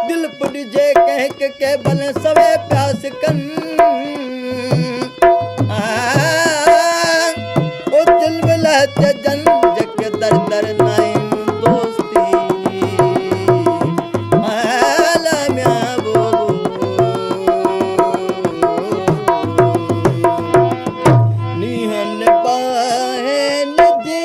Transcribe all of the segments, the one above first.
दिल पड़ जे कह के बल सवे प्यास कन ओ दिल मिला जन जग दर दर नाई दोस्ती आला म्या बोलो निहन बाहन दे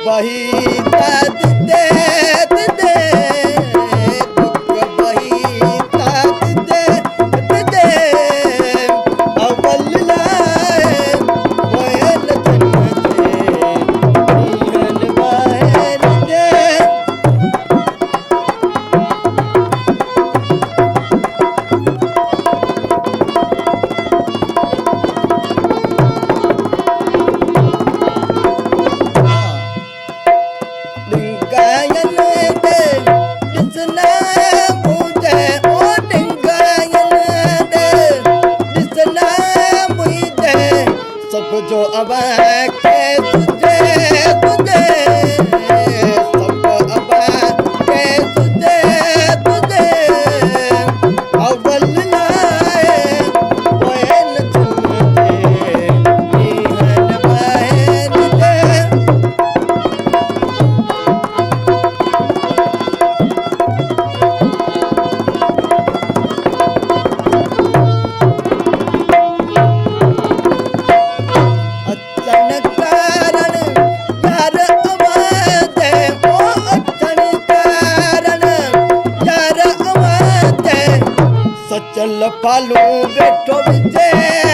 बही तात दे दे दुख बही तात दे दे अवल लाए कोयल चन्ने निहन बाहर दे जो अब के तुझे तुझे सब अब के तुझे तुझे अव्वल लाए कोयल चन्ने निहन बाहर दे चल पालू बैठो विजय